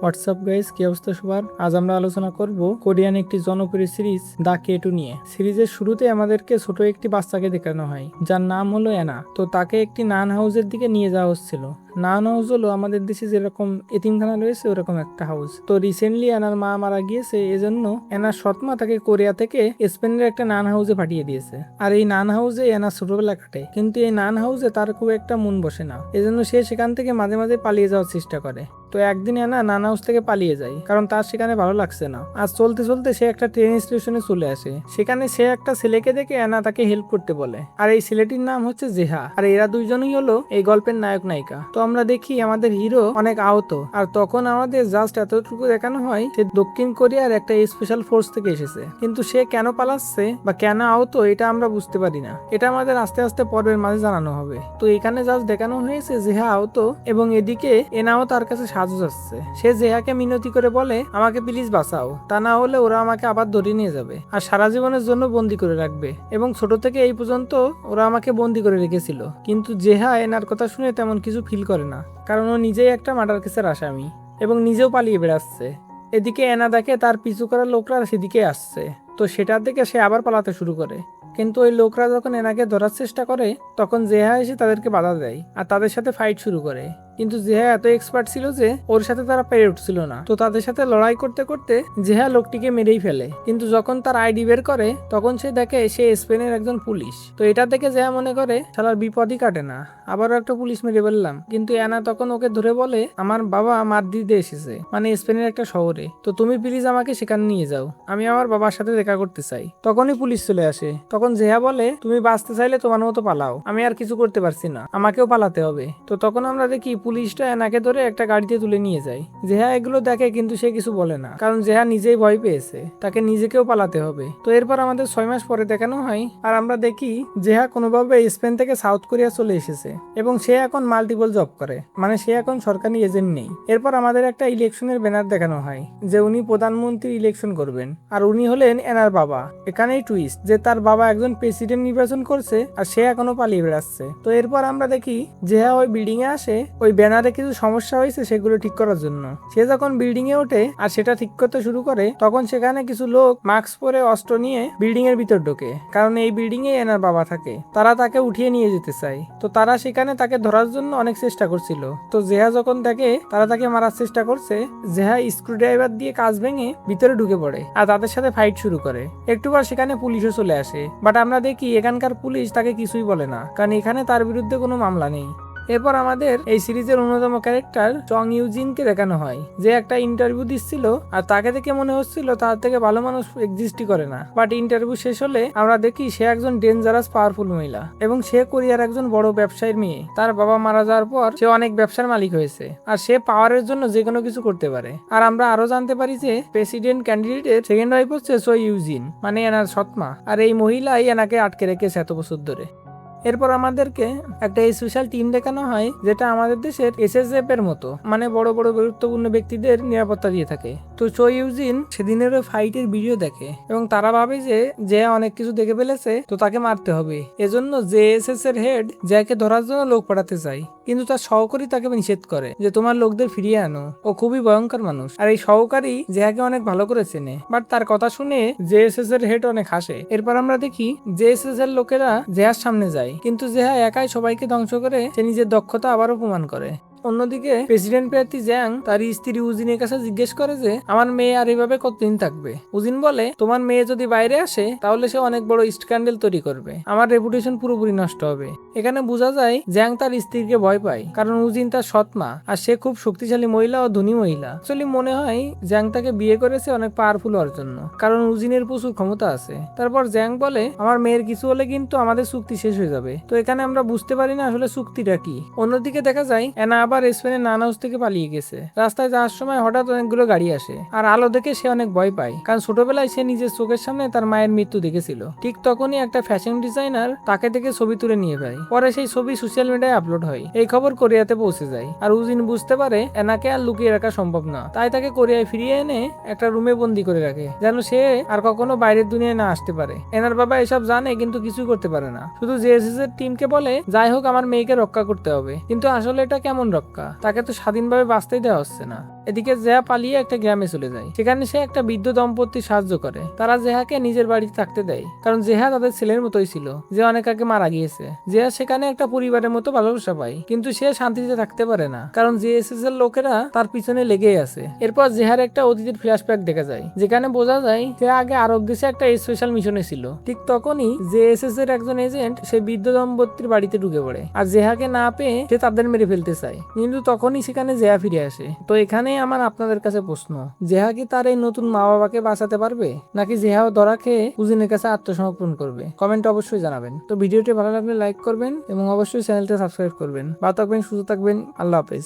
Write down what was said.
WhatsApp guys, কি অবস্থা সবার? আজ আমরা আলোচনা করব কোরিয়ান একটি জনপ্রিয় সিরিজ দা কে2 নিয়ে। সিরিজের শুরুতে আমাদেরকে ছোট একটি বাচ্চাকে দেখানো হয় যার নাম হলো অ্যানা। তো তাকে একটি নান হাউসের দিকে নিয়ে যাওয়া হচ্ছিল। নান হাউস হলো আমাদের দেশে যেরকম এতিমখানা রয়েছে ওরকম একটা হাউস। তো রিসেন্টলি অ্যানার মা মারা গিয়েছে, এজন্য অ্যানার সৎমা তাকে কোরিয়া থেকে স্পেনের একটা নান হাউসে পাঠিয়ে দিয়েছে। আর এই নান হাউসে অ্যানা ছোটবেলা কাটে, কিন্তু এই নান হাউসে তার খুব একটা মন বসে না, এজন্য সে সেখান থেকে মাঝে মাঝে পালিয়ে যাওয়ার চেষ্টা করে। তো একদিন অ্যানা নান হাউস থেকে পালিয়ে যায়, কারণ তার সেখানে ভালো লাগছে না। আর চলতে চলতে সে একটা ট্রেন স্টেশনে চলে আসে। সেখানে সে একটা ছেলেকে দেখে অ্যানা তাকে হেল্প করতে বলে, আর এই ছেলেটির নাম হচ্ছে জেহা। আর এরা দুইজনই হলো এই গল্পের নায়ক নায়িকা। তো আমরা দেখি আমাদের হিরো অনেক আহত, আর তখন আমাদের জাস্ট এতটুকু দেখানো হয় সে দক্ষিণ কোরিয়ার একটা স্পেশাল ফোর্স থেকে এসেছে। কিন্তু সে কেন পালাচ্ছে বা কেন আহত এটা আমরা বুঝতে পারি না, এটা আমাদের আস্তে আস্তে পর্বের মাঝে জানানো হবে। তো এখানে জাস্ট দেখানো হয়েছে জেহা আহত, এবং এদিকে এনাও তার কাছে সাহায্য যাচ্ছে। সে জেহাকে মিনতি করে বলে, আমাকে প্লিজ বাঁচাও, তা না হলে ওরা আমাকে আবার ধরে নিয়ে যাবে আর সারা জীবনের জন্য বন্দি করে রাখবে। এবং ছোট থেকে এই পর্যন্ত ওরা আমাকে বন্দি করে রেখেছিল। কিন্তু জেহা এনার কথা শুনে তেমন কিছু ফিল করে না, কারণ ও নিজেই একটা মার্ডার কেসের আসামি এবং নিজেও পালিয়ে বেড়াচ্ছে। এদিকে এনা দেখে তার পিছু করা লোকরা সেদিকে আসছে, তো সেটার দিকে সে আবার পালাতে শুরু করে। কিন্তু ওই লোকরা যখন এনাকে ধরার চেষ্টা করে তখন জেহা এসে তাদেরকে বাধা দেয় আর তাদের সাথে ফাইট শুরু করে। কিন্তু জেহা এত এক্সপার্ট ছিল যে ওর সাথে তারা পেরে উঠছিল না। তো তাদের সাথে লড়াই করতে করতে জেহা লোকটিকে মেরেই ফেলে। কিন্তু যখন তার আইডি বের করে তখন সে দেখে সে স্পেনের একজন পুলিশ। তো এটা দেখে জেহা মনে করে শালার বিপদই কাটে না, আবারও একটা পুলিশ মেরে ফেললাম। কিন্তু অ্যানা তখন ওকে ধরে বলে, আমার বাবা মাদ্রিদে এসেছে, মানে স্পেনের একটা শহরে, তো তুমি প্লিজ আমাকে সেখানে নিয়ে যাও, আমি আমার বাবার সাথে দেখা করতে চাই। তখনই পুলিশ চলে আসে। তখন জেহা বলে, তুমি বাঁচতে চাইলে তোমার মতো পালাও, আমি আর কিছু করতে পারছি না, আমাকেও পালাতে হবে। তো তখন আমরা দেখি পুলিশটা এনাকে ধরে একটা গাড়িতে তুলে নিয়ে যায়। জেহা এগুলো দেখে কিন্তু সে কিছু বলে না, কারণ জেহা নিজেই ভয় পেয়েছে, তাকে নিজেকেও পালাতে হবে। তো এরপর আমাদের 6 মাস পরে দেখানো হয়, আর আমরা দেখি জেহা কোনোভাবে স্পেন থেকে সাউথ কোরিয়া চলে এসেছে এবং সে এখন মাল্টিপল জব করে, মানে সে এখন সরকারি এজেন্ট নেই। এরপর আমাদের একটা ইলেকশনের ব্যানার দেখানো হয় যে উনি প্রধানমন্ত্রী ইলেকশন করবেন, আর উনি হলেন এনার বাবা। এখানেই টুইস্ট যে তার বাবা একজন প্রেসিডেন্ট নির্বাচন করছে আর সে এখনো পালিয়ে বেড়াচ্ছে। তো এরপর আমরা দেখি জেহা ওই বিল্ডিং এ আসে ওই ব্যানারে কিছু সমস্যা হয়েছে সেগুলো ঠিক করার জন্য। সে যখন বিল্ডিং এ ওঠে আর সেটা ঠিক করতে শুরু করে তখন সেখানে কিছু লোক মাস্ক পরে অস্ত্র নিয়ে বিল্ডিং এর ভিতর ঢোকে, কারণ এই বিল্ডিং এ এনার বাবা থাকে। তারা তাকে উঠিয়ে নিয়ে যেতে চায়। তো তারা সেখানে তাকে ধরার জন্য অনেক চেষ্টা করছিল। তো জেহা যখন দেখে তারা তাকে মারার চেষ্টা করছে, জেহা স্ক্রুড্রাইভার দিয়ে কাঁচ ভেঙে ভিতরে ঢুকে পড়ে আর তাদের সাথে ফাইট শুরু করে। একটু পর সেখানে পুলিশও চলে আসে, বাট আমরা দেখি এখানকার পুলিশ তাকে কিছুই বলে না, কারণ এখানে তার বিরুদ্ধে কোনো মামলা নেই। এরপর আমাদের এই সিরিজের অন্যতম ক্যারেক্টার চং ইউজিনকে দেখানো হয়, যে একটা ইন্টারভিউ দিচ্ছিল আর তাকে দেখে মনে হচ্ছিল তার থেকে ভালো মানুষ এক্সিস্টই করে না। বাট ইন্টারভিউ শেষ হলে আমরা দেখি সে একজন ডেঞ্জারাস পাওয়ারফুল মহিলা এবং সে কোরিয়ার একজন বড় ব্যবসায়ীর মেয়ে। তার বাবা মারা যাওয়ার পর সে অনেক ব্যবসার মালিক হয়েছে আর সে পাওয়ারের জন্য যে কোনো কিছু করতে পারে। আর আমরা আরো জানতে পারি যে প্রেসিডেন্ট ক্যান্ডিডেটের সেকেন্ড ওয়াইফ হচ্ছে চো ইউজিন, মানে এনার সৎমা, আর এই মহিলাই এনাকে আটকে রেখেছে এত বছর ধরে। এরপর আমাদেরকে একটা স্পেশাল টিম দেখানো হয় যেটা আমাদের দেশের এসএসএফ এর মতো, মানে বড় বড় গুরুত্বপূর্ণ ব্যক্তিদের নিরাপত্তা দিয়ে থাকে। তো চো ইউজিন সেদিনের ওই ফাইটের ভিডিও দেখে এবং তারা ভাবে যে অনেক কিছু দেখে ফেলেছে, তো তাকে মারতে হবে। এজন্য জেএসএস এর হেড যাকে ধরার জন্য লোক পাঠাতে চায়, কিন্তু তার সহকারী তাকে নিষেধ করে যে তোমার লোকদের ফিরিয়ে আনো, ও খুবই ভয়ঙ্কর মানুষ। আর এই সহকারী জেহাকে অনেক ভালো করে চেনে, বাট তার কথা শুনে জেএসএস এর হেড অনেক হাসে। এরপর আমরা দেখি জেএসএস এর লোকেরা জেহার সামনে যায়, কিন্তু জেহা একাই সবাইকে ধ্বংস করে সে নিজের দক্ষতা আবারও প্রমাণ করে। অন্যদিকে প্রেসিডেন্ট প্রার্থী জ্যাং তার স্ত্রী উজিনের কাছে জিজ্ঞেস করে যে আমার মেয়ে আর এইভাবে কতদিন থাকবে। উজিন বলে, তোমার মেয়ে যদি বাইরে আসে তাহলে সে অনেক বড় স্ক্যান্ডেল তৈরি করবে, আমার রেপুটেশন পুরোপুরি নষ্ট হবে। এখানে বোঝা যায় জ্যাং তার স্ত্রীকে ভয় পায়, কারণ উজিন তার সৎ মা আর সে খুব শক্তিশালী মহিলা ও ধনী মহিলা। অ্যাকচুয়ালি মনে হয় জ্যাং তাকে বিয়ে করেছে অনেক পাওয়ারফুল হওয়ার জন্য, কারণ উজিনের প্রচুর ক্ষমতা আছে। তারপর জ্যাং বলে, আমার মেয়ের কিছু হলে কিন্তু আমাদের চুক্তি শেষ হয়ে যাবে। তো এখানে আমরা বুঝতে পারি না আসলে চুক্তিটা কি। অন্যদিকে দেখা যায় এনা আবার স্পেনের নান হাউস থেকে পালিয়ে গেছে। রাস্তায় যাওয়ার সময় হঠাৎ অনেকগুলো গাড়ি আসে আর আলো দেখে সে অনেক ভয় পায়, কারণ ছোটবেলায় সে নিজের চোখের সামনে তার মায়ের মৃত্যু দেখেছিল। ঠিক তখনই একটা ফ্যাশন ডিজাইনার তাকে দেখে ছবি তুলে নিয়ে যায়। পরে সেই ছবি সোশ্যাল মিডিয়ায় আপলোড হয়। এই খবর কোরিয়াতে পৌঁছে যায় আর উজিন বুঝতে পারে এনাকে আর লুকিয়ে রাখা সম্ভব না, তাই তাকে কোরিয়ায় ফিরিয়ে এনে একটা রুমে বন্দি করে রাখে, যেন সে আর কখনো বাইরের দুনিয়ায় না আসতে পারে। এনার বাবা এসব জানে কিন্তু কিছুই করতে পারে না, শুধু জেএসএস এর টিমকে বলে যাই হোক আমার মেয়েকে রক্ষা করতে হবে। কিন্তু আসলে এটা কেমন রক্ষা, তাকে তো স্বাধীনভাবে বাঁচতেই দেওয়া হচ্ছে না। এদিকে জেহা পালিয়ে একটা গ্রামে চলে যায়, সেখানে সে একটা বৃদ্ধ দম্পতির সাহায্য করে। তারা জেহাকে নিজের বাড়িতে থাকতে দেয়, কারণ জেহা তাদের ছেলের মতোই ছিল, যে অনেক আগে মারা গিয়েছে। জেহা সেখানে একটা পরিবারের মতো ভালোবাসা পায়, কিন্তু সে শান্তিতে থাকতে পারে না, কারণ জেএসএস এর লোকেরা তার পিছনে লেগেই আছে। এরপর জেহার একটা অতীতের ফ্ল্যাশব্যাক দেখা যায়, যেখানে বোঝা যায় সে আগে আরব দেশে একটা স্পেশাল মিশনে ছিল। ঠিক তখনই জেএসএস এর একজন এজেন্ট সে বৃদ্ধ দম্পতির বাড়িতে ঢুকে পড়ে, আর জেহাকে না পেয়ে সে তাদের মেরে ফেলতে চায়, কিন্তু তখনই সেখানে জেহা ফিরে আসে। তো এখানেই আমার আপনাদের কাছে প্রশ্ন, জেহা কি তার এই নতুন মা বাবাকে বাঁচাতে পারবে, নাকি জেহাও ধরা খেয়ে উজিনের কাছে আত্মসমর্পণ করবে? কমেন্টে অবশ্যই জানাবেন। তো ভিডিওটি ভালো লাগলে লাইক করবেন এবং অবশ্যই চ্যানেলটা সাবস্ক্রাইব করবেন। ভালো থাকবেন, সুস্থ থাকবেন, আল্লাহ হাফেজ।